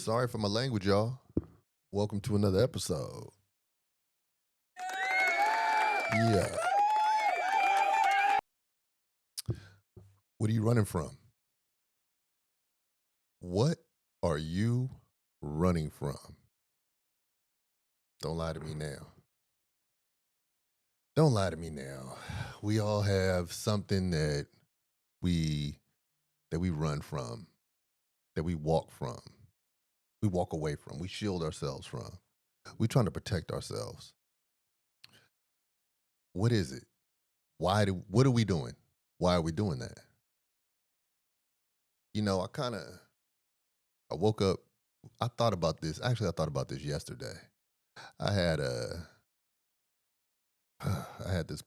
Sorry for my language, y'all. Welcome to another episode. Yeah. What are you running from? What are you running from? Don't lie to me now. Don't lie to me now. We all have something that we run from, that we walk from, we walk away from, we shield ourselves from. We're trying to protect ourselves. What is it? What are we doing? Why are we doing that? I woke up, I thought about this. Actually, I thought about this yesterday. I had a I had this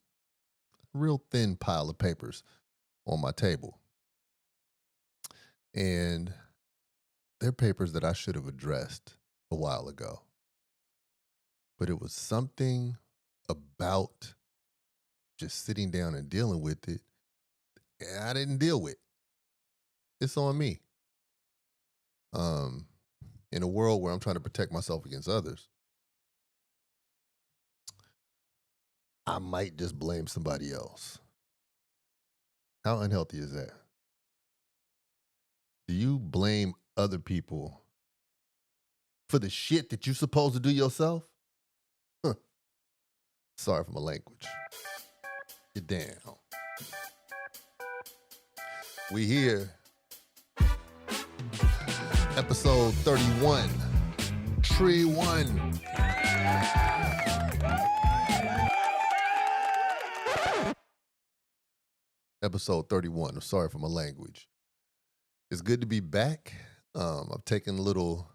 real thin pile of papers on my table. And they're papers that I should have addressed a while ago. But it was something about just sitting down and dealing with it. And I didn't deal with. It's on me. Um, in a world where I'm trying to protect myself against others, I might just blame somebody else. How unhealthy is that? Do you blame other people for the shit that you're supposed to do yourself? Huh. Sorry for my language. Get down. We here. Episode 31. Tree 1. Episode 31. I'm sorry for my language. It's good to be back. I've taken a little,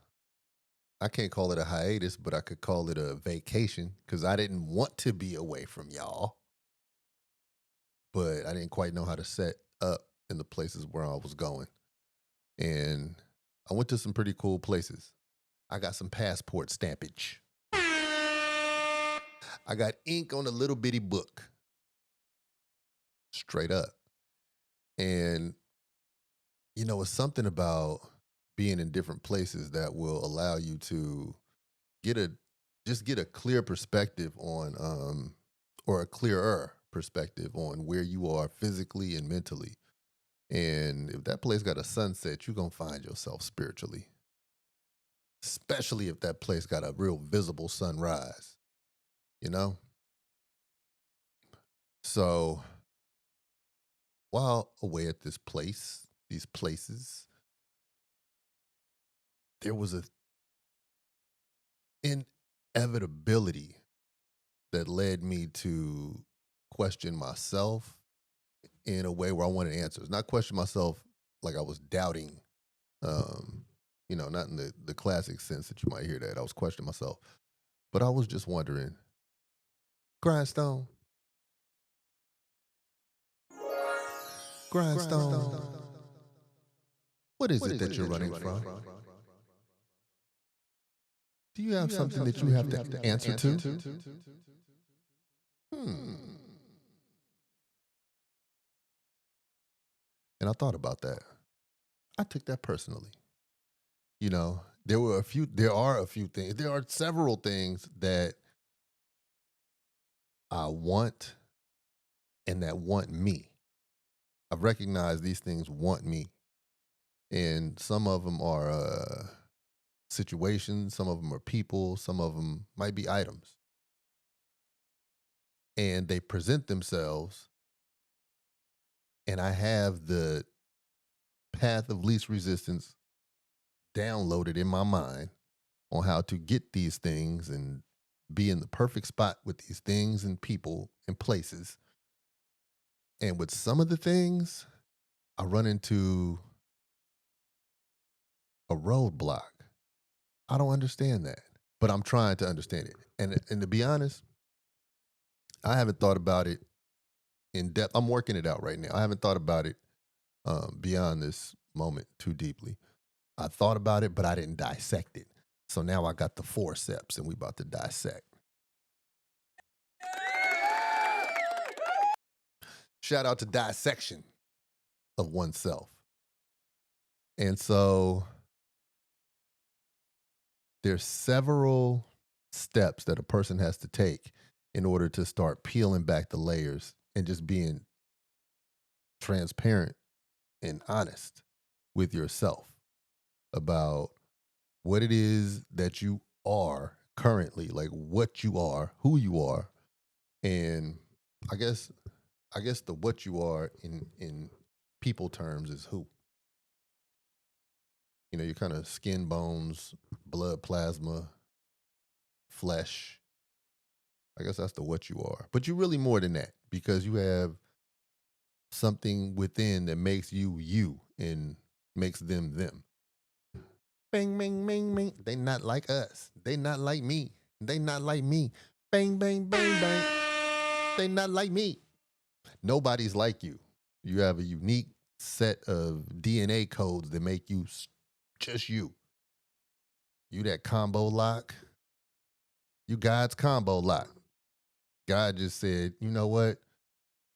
I can't call it a hiatus, but I could call it a vacation because I didn't want to be away from y'all. But I didn't quite know how to set up in the places where I was going. And I went to some pretty cool places. I got some passport stampage. I got ink on a little bitty book. Straight up. And, it's something about being in different places that will allow you to get a clear perspective on, or a clearer perspective on where you are physically and mentally. And if that place got a sunset, you're going to find yourself spiritually, especially if that place got a real visible sunrise, you know? So while away at these places, there was a inevitability that led me to question myself in a way where I wanted answers. Not question myself like I was doubting, not in the classic sense that you might hear that. I was questioning myself. But I was just wondering, Grindstone, Grindstone, what is it that you're running from? Do you have something that you have to answer to? Hmm. And I thought about that. I took that personally. There are a few things, there are several things that I want and that want me. I've recognized these things want me. And some of them are situations, some of them are people, some of them might be items. And they present themselves, and I have the path of least resistance downloaded in my mind on how to get these things and be in the perfect spot with these things and people and places. And with some of the things, I run into a roadblock. I don't understand that, but I'm trying to understand it. And to be honest, I haven't thought about it in depth. I'm working it out right now. I haven't thought about it beyond this moment too deeply. I thought about it, but I didn't dissect it. So now I got the forceps, and we about to dissect. Shout out to dissection of oneself. And so there's several steps that a person has to take in order to start peeling back the layers and just being transparent and honest with yourself about what it is that you are currently, like what you are, who you are, and I guess the what you are in people terms is who. You know, you're kind of skin, bones, blood, plasma, flesh. I guess that's the what you are. But you're really more than that because you have something within that makes you you and makes them them. Bang, bang, bang, bang. They not like us. They not like me. They not like me. Bang, bang, bang, bang. They not like me. Nobody's like you. You have a unique set of DNA codes that make you just you. You that combo lock. You God's combo lock. God just said, you know what?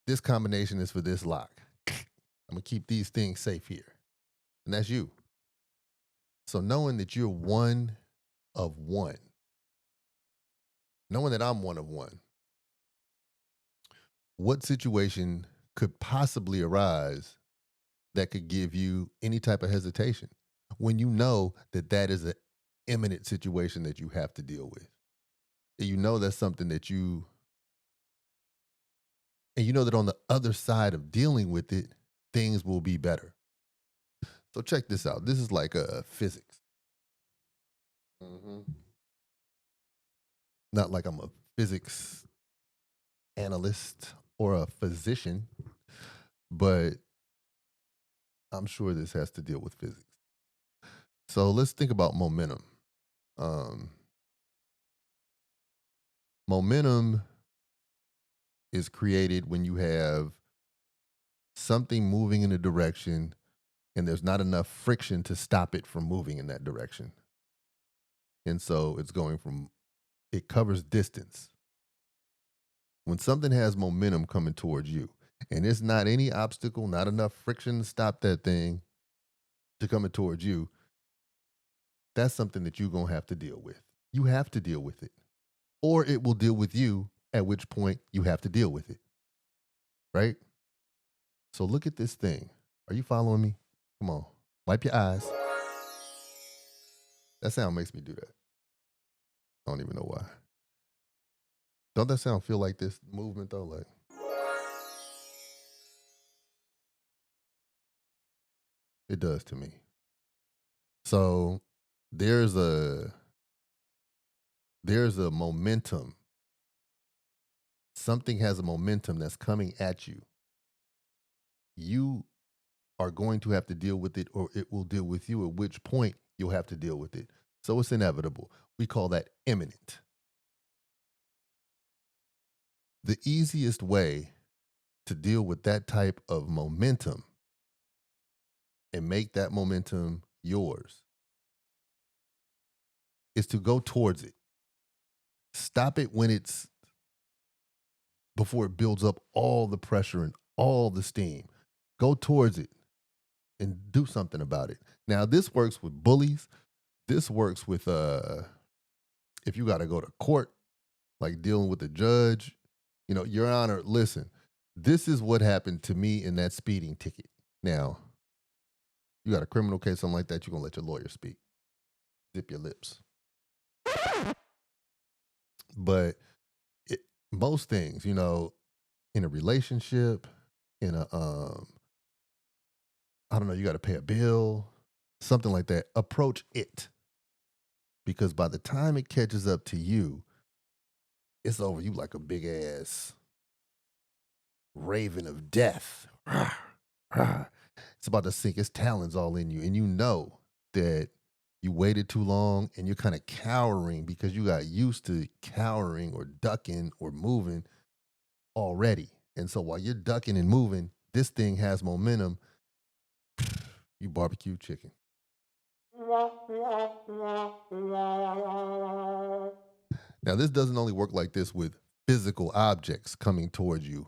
This combination is for this lock. I'm going to keep these things safe here. And that's you. So knowing that you're one of one, knowing that I'm one of one, what situation could possibly arise that could give you any type of hesitation when you know that that is an imminent situation that you have to deal with? And you know that's something that and you know that on the other side of dealing with it, things will be better. So check this out. This is like physics. hmm Not like I'm a physics analyst or a physician, but I'm sure this has to deal with physics. So let's think about momentum. Um, Momentum is created when you have something moving in a direction and there's not enough friction to stop it from moving in that direction. And so it covers distance. When something has momentum coming towards you and it's not any obstacle, not enough friction to stop that thing to coming towards you, that's something that you're going to have to deal with. You have to deal with it, or it will deal with you, at which point you have to deal with it. Right? So look at this thing. Are you following me? Come on. Wipe your eyes. That sound makes me do that. I don't even know why. Don't that sound feel like this movement though? Like it does to me. So there's a there's a momentum. Something has a momentum that's coming at you. You are going to have to deal with it or it will deal with you, at which point you'll have to deal with it. So it's inevitable. We call that imminent. The easiest way to deal with that type of momentum and make that momentum yours is to go towards it. Stop it when it's before it builds up all the pressure and all the steam. Go towards it and do something about it. Now, this works with bullies. This works with if you got to go to court, like dealing with the judge. You know, Your Honor, listen, this is what happened to me in that speeding ticket. Now, you got a criminal case, something like that, you're going to let your lawyer speak. Zip your lips. But it, most things, in a relationship, in a, I don't know, you got to pay a bill, something like that, approach it. Because by the time it catches up to you, it's over you like a big ass raven of death. It's about to sink its talons all in you. And you know that you waited too long and you're kind of cowering because you got used to cowering or ducking or moving already. And so while you're ducking and moving, this thing has momentum. You barbecue chicken. Now, this doesn't only work like this with physical objects coming towards you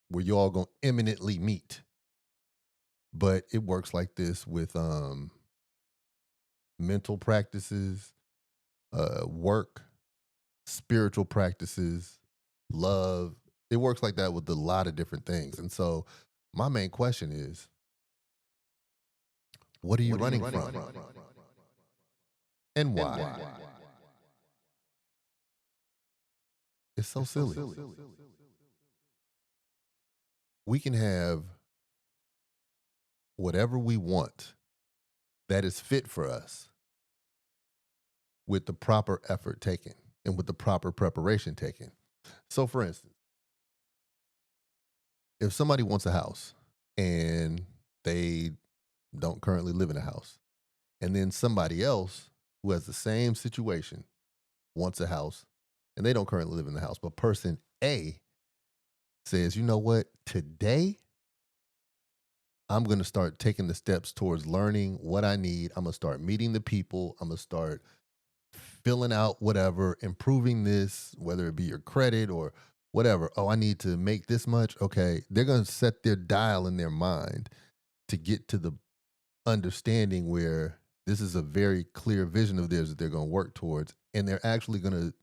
where you all going to imminently meet, but it works like this with mental practices, work, spiritual practices, love. It works like that with a lot of different things. And so, my main question is, what are you running from, and why? It's so silly. We can have whatever we want that is fit for us with the proper effort taken and with the proper preparation taken. So, for instance, if somebody wants a house and they don't currently live in a house, and then somebody else who has the same situation wants a house and they don't currently live in the house, but person A says, you know what, today I'm going to start taking the steps towards learning what I need. I'm going to start meeting the people. I'm going to start filling out whatever, improving this, whether it be your credit or whatever. Oh, I need to make this much. Okay. They're going to set their dial in their mind to get to the understanding where this is a very clear vision of theirs that they're going to work towards. And they're actually going to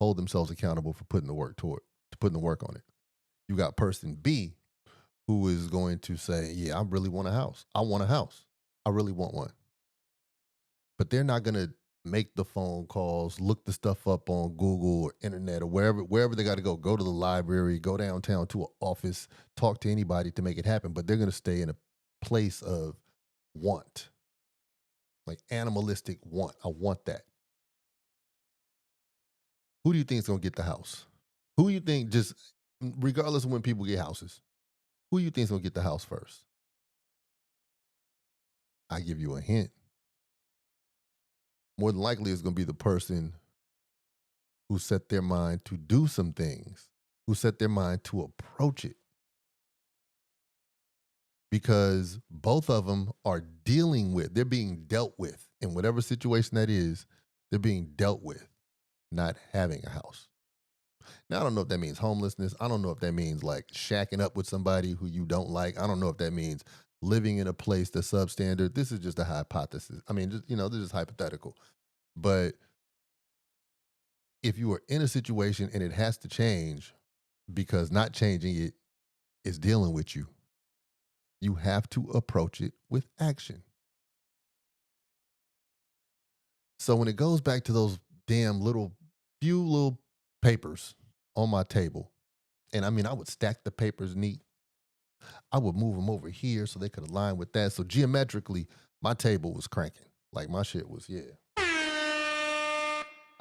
hold themselves accountable for putting the work toward, to putting the work on it. You got person B who is going to say, yeah, I really want a house. I want a house. I really want one. But they're not going to make the phone calls, look the stuff up on Google or internet or wherever they got to go to the library, go downtown to an office, talk to anybody to make it happen. But they're going to stay in a place of want, like animalistic want. I want that. Who do you think is going to get the house? Who do you think, just regardless of when people get houses, who do you think is going to get the house first? I give you a hint. More than likely, it's going to be the person who set their mind to do some things, who set their mind to approach it. Because both of them are dealing with, they're being dealt with in whatever situation that is, they're being dealt with not having a house. Now, I don't know if that means homelessness. I don't know if that means like shacking up with somebody who you don't like. I don't know if that means living in a place that's substandard. This is just a hypothesis. I mean, just, this is hypothetical. But if you are in a situation and it has to change because not changing it is dealing with you, you have to approach it with action. So when it goes back to those damn few little papers on my table, and I mean, I would stack the papers neat. I would move them over here so they could align with that. So geometrically, my table was cranking. Like my shit was, yeah.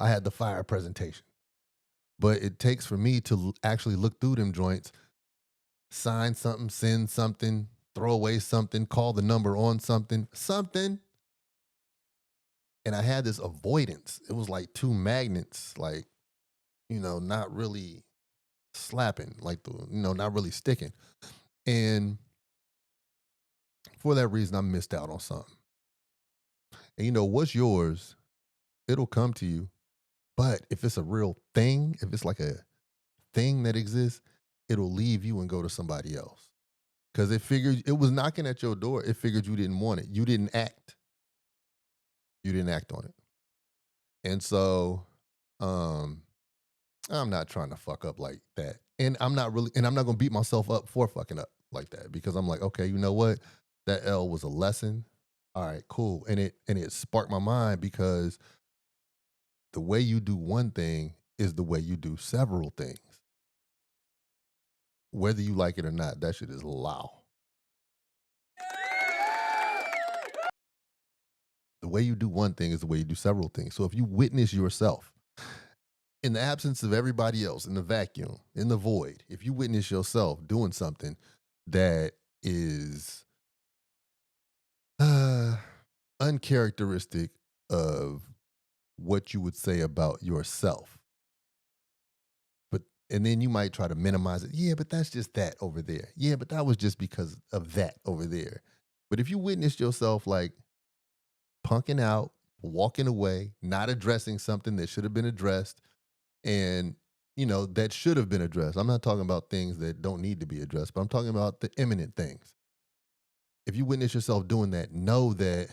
I had the fire presentation. But it takes for me to actually look through them joints, sign something, send something, throw away something, call the number on something. And I had this avoidance. It was like two magnets, like, not really slapping, like, not really sticking. And for that reason, I missed out on something. And what's yours, it'll come to you. But if it's a real thing, if it's like a thing that exists, it'll leave you and go to somebody else. Because it figured it was knocking at your door. It figured you didn't want it. You didn't act. You didn't act on it. And so I'm not trying to fuck up like that. And I'm not going to beat myself up for fucking up like that, because I'm like, okay, you know what? That L was a lesson. All right, cool. And it sparked my mind, because the way you do one thing is the way you do several things. Whether you like it or not, that shit is law. The way you do one thing is the way you do several things. So if you witness yourself in the absence of everybody else, in the vacuum, in the void, if you witness yourself doing something that is uncharacteristic of what you would say about yourself, and then you might try to minimize it. Yeah, but that's just that over there. Yeah, but that was just because of that over there. But if you witness yourself like punking out, walking away, not addressing something that should have been addressed, and that should have been addressed. I'm not talking about things that don't need to be addressed, but I'm talking about the imminent things. If you witness yourself doing that, know that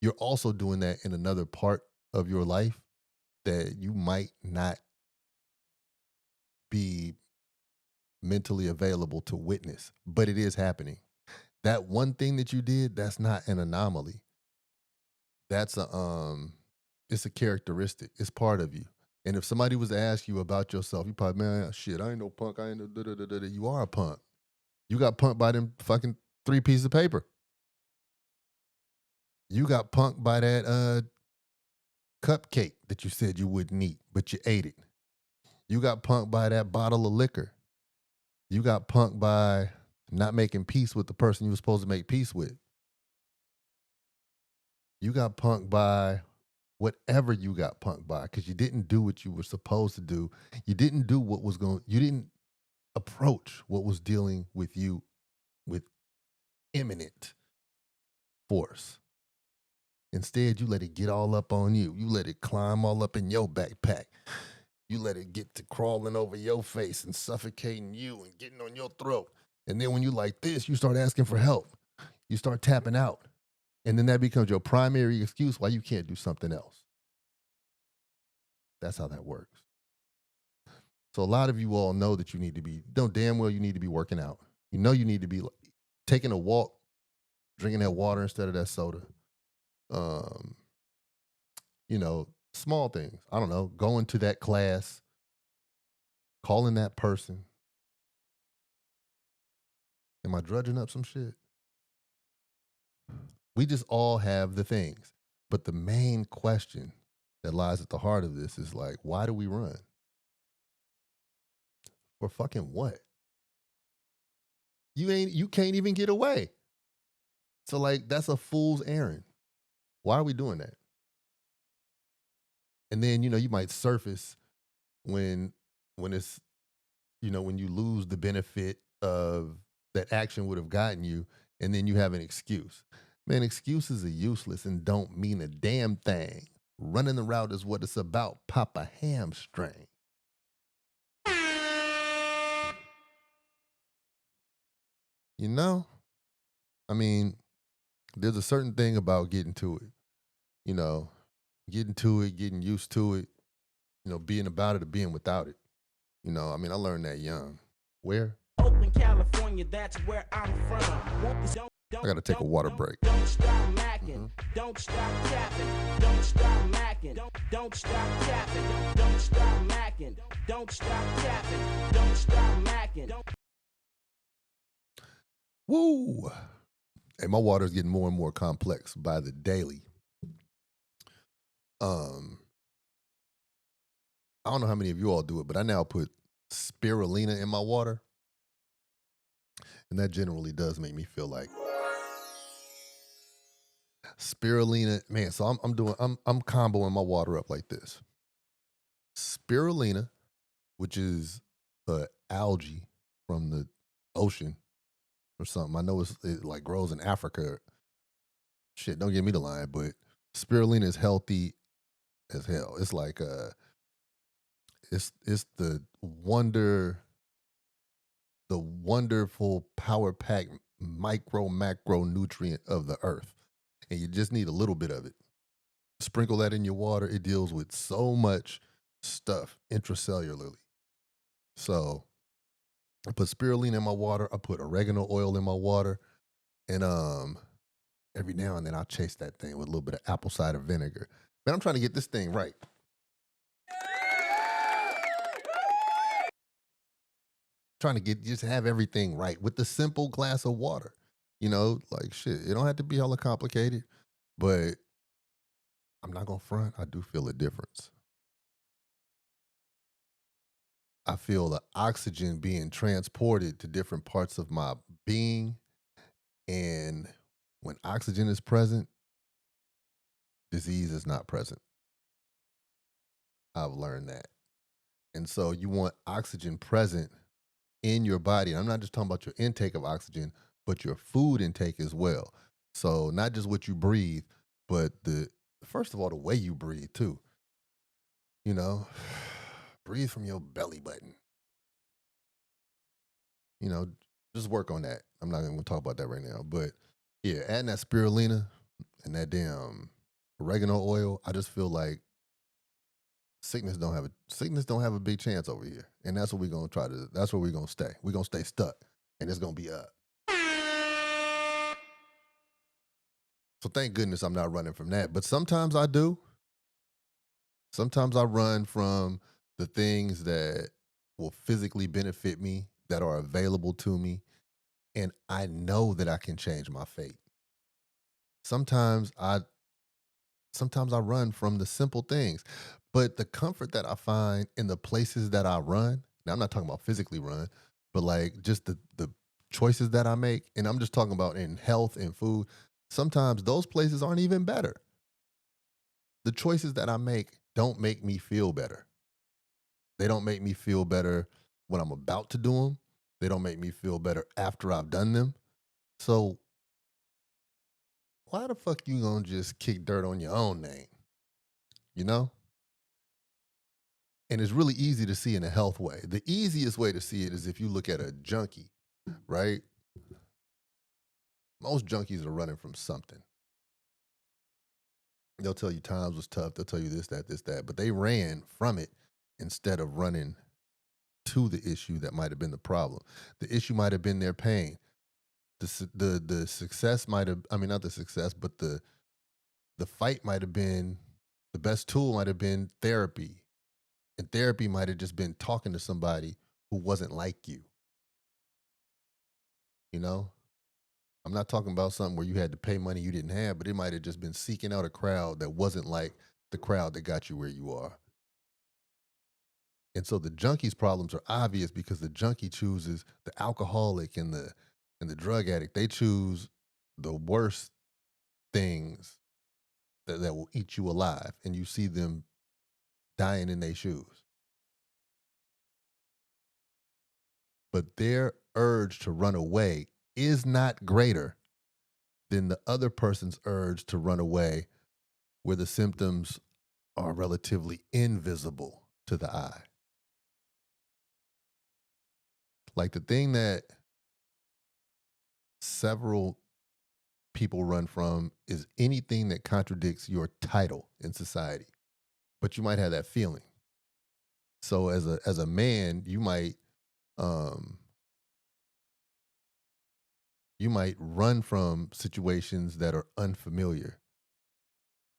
you're also doing that in another part of your life that you might not be mentally available to witness, but it is happening. That one thing that you did, that's not an anomaly. That's it's a characteristic. It's part of you. And if somebody was to ask you about yourself, you probably, man, shit, I ain't no punk. I ain't no da da da da. You are a punk. You got punked by them fucking 3 pieces of paper. You got punked by that cupcake that you said you wouldn't eat, but you ate it. You got punked by that bottle of liquor. You got punked by not making peace with the person you were supposed to make peace with. You got punked by whatever you got punked by because you didn't do what you were supposed to do. You didn't do what was going, you didn't approach what was dealing with you with imminent force. Instead, you let it get all up on you. You let it climb all up in your backpack. You let it get to crawling over your face and suffocating you and getting on your throat. And then when you like this, you start asking for help. You start tapping out. And then that becomes your primary excuse why you can't do something else. That's how that works. So a lot of you all know that you need to be, know damn well you need to be working out. You know you need to be taking a walk, drinking that water instead of that soda. Um, small things. I don't know, going to that class, calling that person. Am I drudging up some shit? We just all have the things. But the main question that lies at the heart of this is like, why do we run? For fucking what? You can't even get away. So like that's a fool's errand. Why are we doing that? And then, you might surface when it's, when you lose the benefit of that action would have gotten you, and then you have an excuse. Man, excuses are useless and don't mean a damn thing. Running the route is what it's about. Pop a hamstring. You know? I mean, there's a certain thing about getting to it. You know, getting to it, getting used to it, being about it or being without it. I mean, I learned that young. Where? Oakland, California, that's where I'm from. I got to take a water break. Don't stop macking. Don't stop tapping. Don't stop macking. Don't stop tapping. Don't stop macking. Don't stop tapping. Don't stop macking. Woo! Hey, my water is getting more and more complex by the daily. I don't know how many of you all do it, but I now put spirulina in my water. And that generally does make me feel like spirulina, man. So I'm comboing my water up like this. Spirulina, which is algae from the ocean or something. I know it like grows in Africa. Shit, don't get me the line, but spirulina is healthy as hell. It's like it's the wonderful power pack micro macro nutrient of the earth. And you just need a little bit of it. Sprinkle that in your water. It deals with so much stuff intracellularly. So I put spirulina in my water. I put oregano oil in my water. And every now and then I'll chase that thing with a little bit of apple cider vinegar. Man, I'm trying to get this thing right. Trying to just have everything right with the simple glass of water. Like shit, it don't have to be hella complicated, but I'm not gonna front. I do feel a difference. I feel the oxygen being transported to different parts of my being. And when oxygen is present, disease is not present. I've learned that. And so you want oxygen present in your body. And I'm not just talking about your intake of oxygen, but your food intake as well. So not just what you breathe, but first of all, the way you breathe too. Breathe from your belly button. Just work on that. I'm not going to talk about that right now, but yeah, adding that spirulina and that damn oregano oil, I just feel like sickness don't have a big chance over here. And that's what we're gonna try to that's where we're gonna stay. We're gonna stay stuck and it's gonna be up. So thank goodness I'm not running from that. But sometimes I do. Sometimes I run from the things that will physically benefit me, that are available to me, and I know that I can change my fate. Sometimes I sometimes I run from the simple things. But the comfort that I find in the places that I run, now I'm not talking about physically run, but like just the choices that I make, and I'm just talking about in health and food, sometimes those places aren't even better. The choices that I make don't make me feel better. They don't make me feel better when I'm about to do them. They don't make me feel better after I've done them. So why the fuck you gonna just kick dirt on your own name? You know? And it's really easy to see in a health way. The easiest way to see it is if you look at a junkie, right? Most junkies are running from something. They'll tell you times was tough. They'll tell you this, that. But they ran from it instead of running to the issue that might have been the problem. The issue might have been their pain. The success might have, I mean, not the success, but the fight might have been, the best tool might have been therapy. And therapy might have just been talking to somebody who wasn't like you, you know? I'm not talking about something where you had to pay money you didn't have, but it might have just been seeking out a crowd that wasn't like the crowd that got you where you are. And so the junkie's problems are obvious because the junkie chooses the alcoholic and the drug addict. They choose the worst things that will eat you alive, and you see them dying in their shoes. But their urge to run away is not greater than the other person's urge to run away where the symptoms are relatively invisible to the eye. Like the thing that several people run from is anything that contradicts your title in society. But you might have that feeling. So as a man, um you might run from situations that are unfamiliar,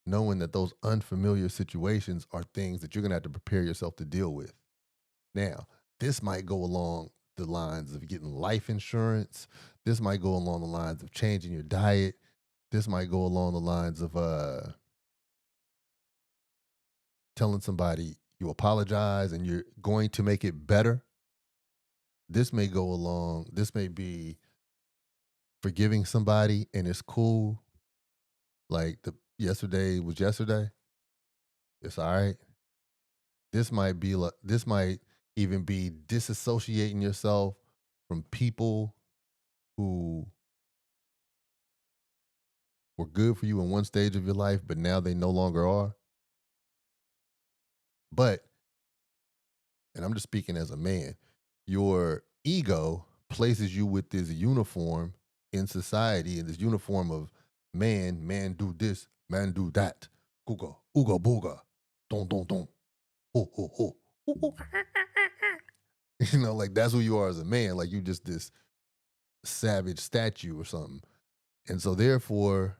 knowing that those unfamiliar situations are things that you're going to have to prepare yourself to deal with. Now, this might go along the lines of getting life insurance. This might go along the lines of changing your diet. This might go along the lines of telling somebody you apologize and you're going to make it better. This may be forgiving somebody and it's cool. Like the yesterday was yesterday. It's all right. This might even be disassociating yourself from people who were good for you in one stage of your life, but now they no longer are. But, and I'm just speaking as a man, your ego places you with this uniform in society, and this uniform of man do this, man do that. Googa, ooga booga, don, ho, ho, ho. Ho, ho. You know, like that's who you are as a man. Like you just this savage statue or something. And so therefore,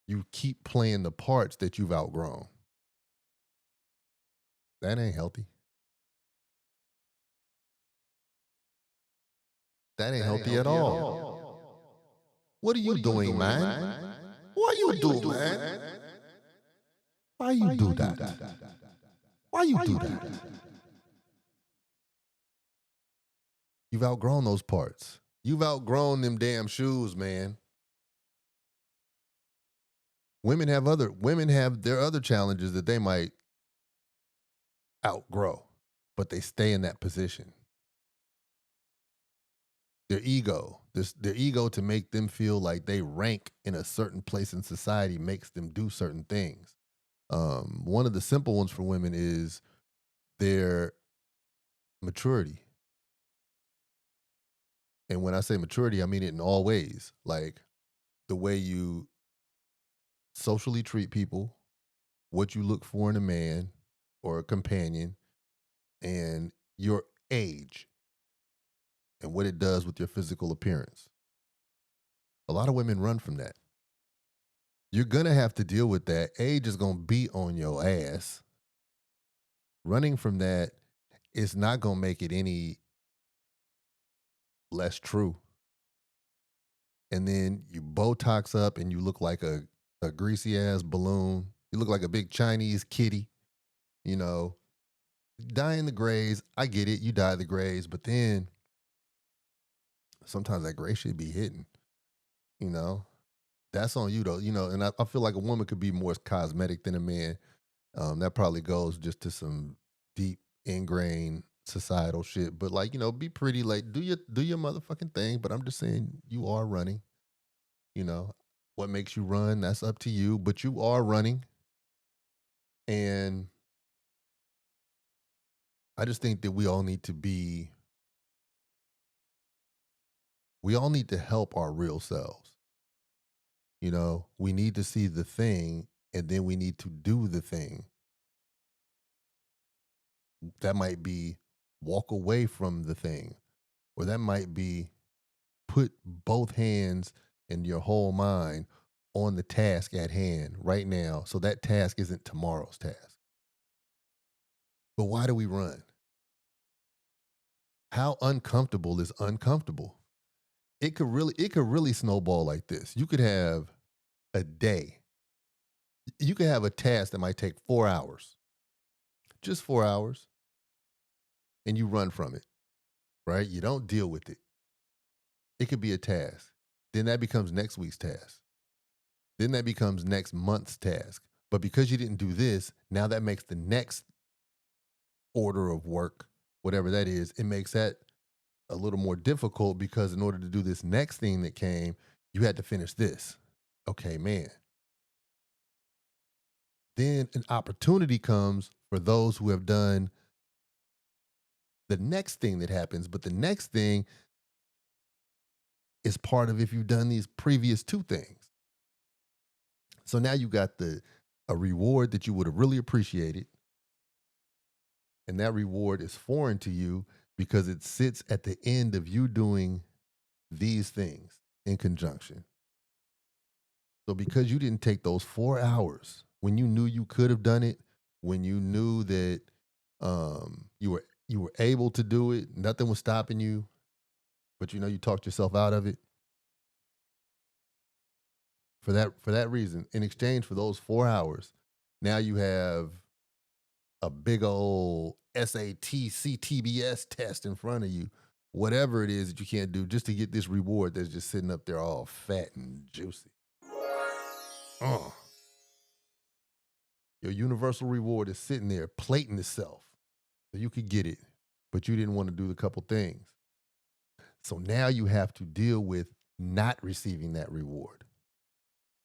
you keep playing the parts that you've outgrown. That ain't healthy. That ain't healthy at all. What are you doing, man? Why you do, man? Why you do that? Why you do that? You've outgrown those parts. You've outgrown them damn shoes, man. Women have their other challenges that they might outgrow, but they stay in that position. Their ego to make them feel like they rank in a certain place in society makes them do certain things. One of the simple ones for women is their maturity. And when I say maturity, I mean it in all ways. Like the way you socially treat people, what you look for in a man or a companion, and your age and what it does with your physical appearance. A lot of women run from that. You're going to have to deal with that. Age is going to be on your ass. Running from that is not going to make it any less true. And then you Botox up and you look like a greasy ass balloon. You look like a big Chinese kitty, you know, dyeing the grays. I get it. You dye the grays, but then sometimes that gray should be hidden, you know. That's on you though, and I feel like a woman could be more cosmetic than a man. That probably goes just to some deep ingrained societal shit. But like, be pretty, like do your motherfucking thing. But I'm just saying you are running, you know. What makes you run, that's up to you. But you are running. And I just think that we all need to help our real selves. We need to see the thing and then we need to do the thing. That might be walk away from the thing, or that might be put both hands and your whole mind on the task at hand right now. So that task isn't tomorrow's task. But why do we run? How uncomfortable is uncomfortable? It could really snowball like this. You could have a day. You could have a task that might take 4 hours, just 4 hours, and you run from it, right? You don't deal with it. It could be a task. Then that becomes next week's task. Then that becomes next month's task. But because you didn't do this, now that makes the next order of work, whatever that is, it makes that a little more difficult because in order to do this next thing that came, you had to finish this. Okay, man. Then an opportunity comes for those who have done the next thing that happens, but the next thing is part of if you've done these previous two things. So now you got a reward that you would have really appreciated. And that reward is foreign to you because it sits at the end of you doing these things in conjunction. So because you didn't take those 4 hours when you knew you could have done it, when you knew that you were able to do it, nothing was stopping you, but you talked yourself out of it. For that reason, in exchange for those 4 hours, now you have a big old SAT CTBS test in front of you, whatever it is that you can't do just to get this reward that's just sitting up there all fat and juicy. Your universal reward is sitting there plating itself so you could get it, but you didn't want to do the couple things. So now you have to deal with not receiving that reward,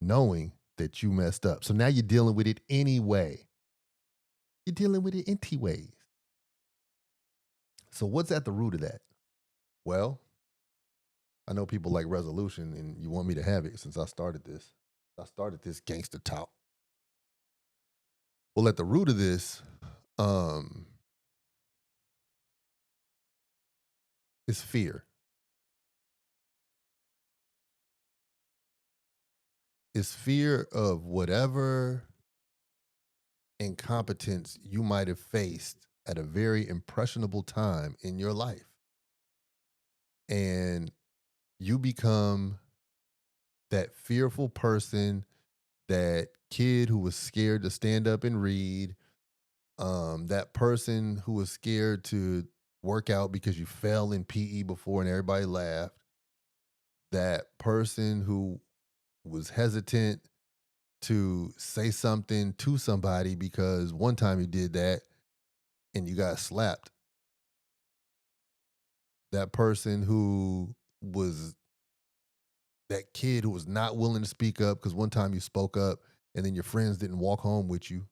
knowing that you messed up. So now you're dealing with it anyway. You're dealing with it anyways. So what's at the root of that? Well, I know people like resolution and you want me to have it since I started this. I started this gangster talk. Well, at the root of this is fear. It's fear of whatever incompetence you might have faced at a very impressionable time in your life. And you become that fearful person, that kid who was scared to stand up and read, that person who was scared to work out because you fell in PE before and everybody laughed, that person who was hesitant to say something to somebody because one time you did that and you got slapped. That person who was that kid who was not willing to speak up because one time you spoke up and then your friends didn't walk home with you,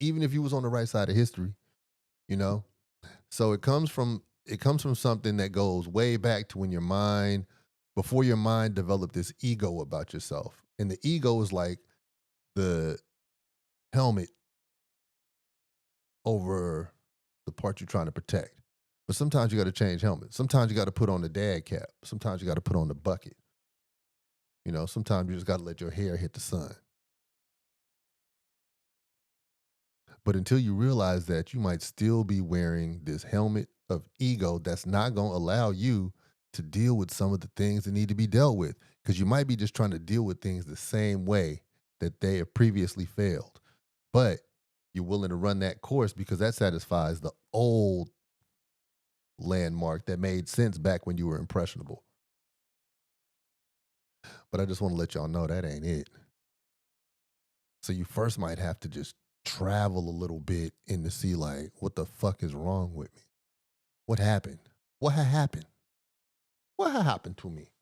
even if you was on the right side of history, you know? So it comes from something that goes way back to before your mind developed this ego about yourself. And the ego is like, the helmet over the part you're trying to protect. But sometimes you got to change helmets. Sometimes you got to put on the dad cap. Sometimes you got to put on the bucket. Sometimes you just got to let your hair hit the sun. But until you realize that, you might still be wearing this helmet of ego that's not going to allow you to deal with some of the things that need to be dealt with. Because you might be just trying to deal with things the same way that they have previously failed. But you're willing to run that course because that satisfies the old landmark that made sense back when you were impressionable. But I just want to let y'all know that ain't it. So you first might have to just travel a little bit and to see, like, what the fuck is wrong with me? What happened? What had happened? What had happened to me?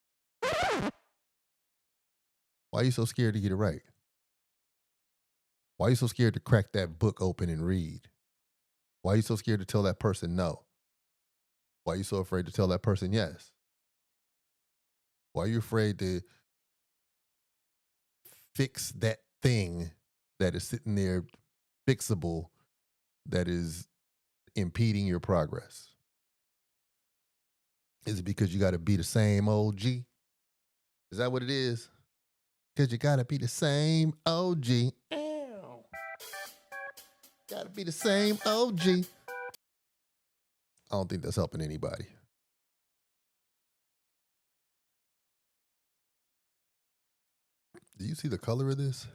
Why are you so scared to get it right? Why are you so scared to crack that book open and read? Why are you so scared to tell that person no? Why are you so afraid to tell that person yes? Why are you afraid to fix that thing that is sitting there fixable that is impeding your progress? Is it because you got to be the same OG? Is that what it is? Because you got to be the same OG. Ow. Got to be the same OG. I don't think that's helping anybody. Do you see the color of this?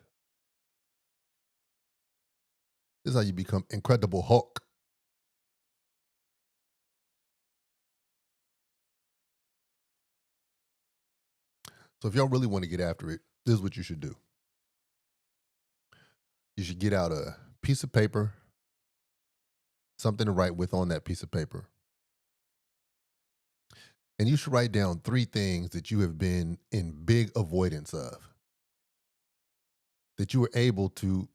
This is how you become Incredible Hulk. So if y'all really want to get after it, this is what you should do. You should get out a piece of paper, something to write with on that piece of paper. And you should write down 3 things that you have been in big avoidance of, that you were able to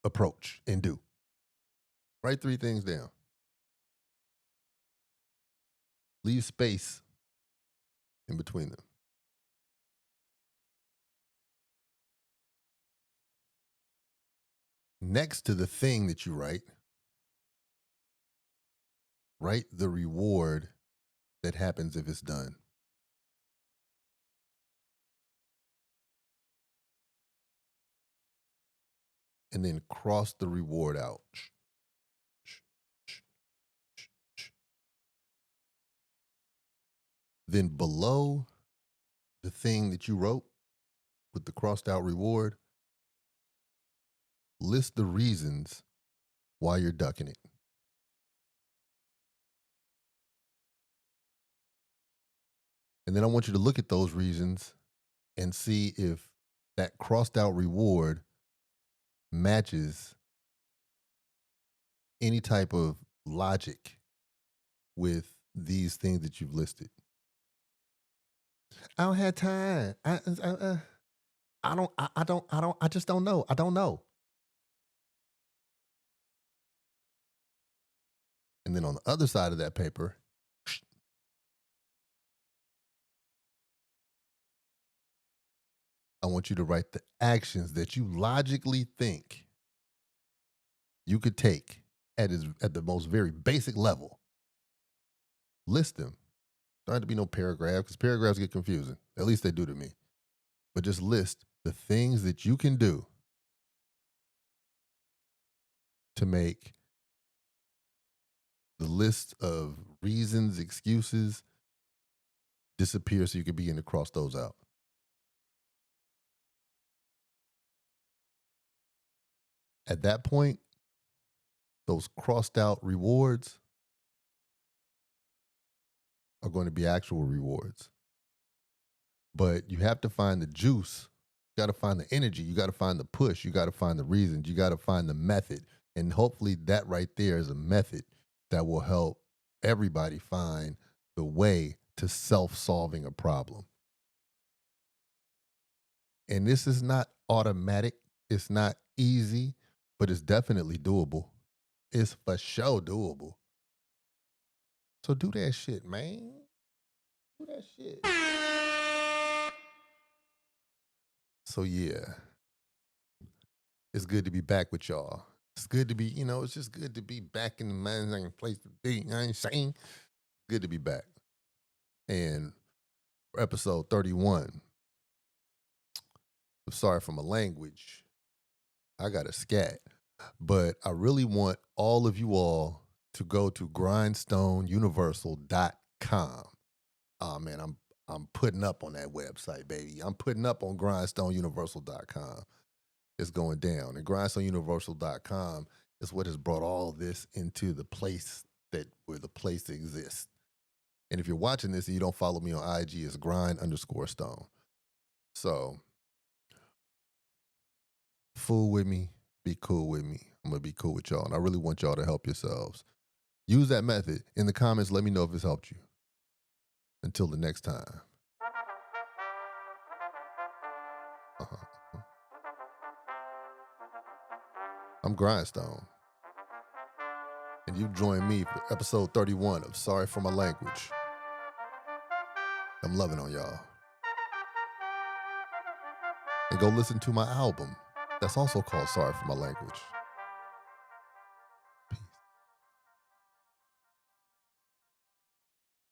approach and do. Write 3 things down. Leave space in between them. Next to the thing that you write the reward that happens if it's done. And then cross the reward out. Then below the thing that you wrote with the crossed out reward, list the reasons why you're ducking it. And then I want you to look at those reasons and see if that crossed out reward matches any type of logic with these things that you've listed. I don't have time. I just don't know. I don't know. And then on the other side of that paper, I want you to write the actions that you logically think you could take at the most very basic level. List them. Don't have to be no paragraph because paragraphs get confusing. At least they do to me. But just list the things that you can do to make the list of reasons, excuses disappear so you can begin to cross those out. At that point, those crossed out rewards are going to be actual rewards. But you have to find the juice. You got to find the energy. You got to find the push. You got to find the reasons. You got to find the method. And hopefully that right there is a method that will help everybody find the way to self-solving a problem. And this is not automatic. It's not easy, but it's definitely doable. It's for sure doable. So do that shit, man. Do that shit. So yeah, It's good to be back with y'all. It's good to be, it's just good to be back in the man's place to be. You know what I'm saying? Good to be back. And for episode 31, I'm sorry for my language. I got a scat. But I really want all of you all to go to grindstoneuniversal.com. Oh man, I'm putting up on that website, baby. I'm putting up on grindstoneuniversal.com. It's going down. And grindstoneuniversal.com is what has brought all this into the place where the place exists. And if you're watching this and you don't follow me on IG, it's grind_stone. So fool with me, be cool with me. I'm going to be cool with y'all. And I really want y'all to help yourselves. Use that method. In the comments, let me know if it's helped you. Until the next time. I'm Grindstone. And you've joined me for episode 31 of Sorry for My Language. I'm loving on y'all. And go listen to my album that's also called Sorry for My Language.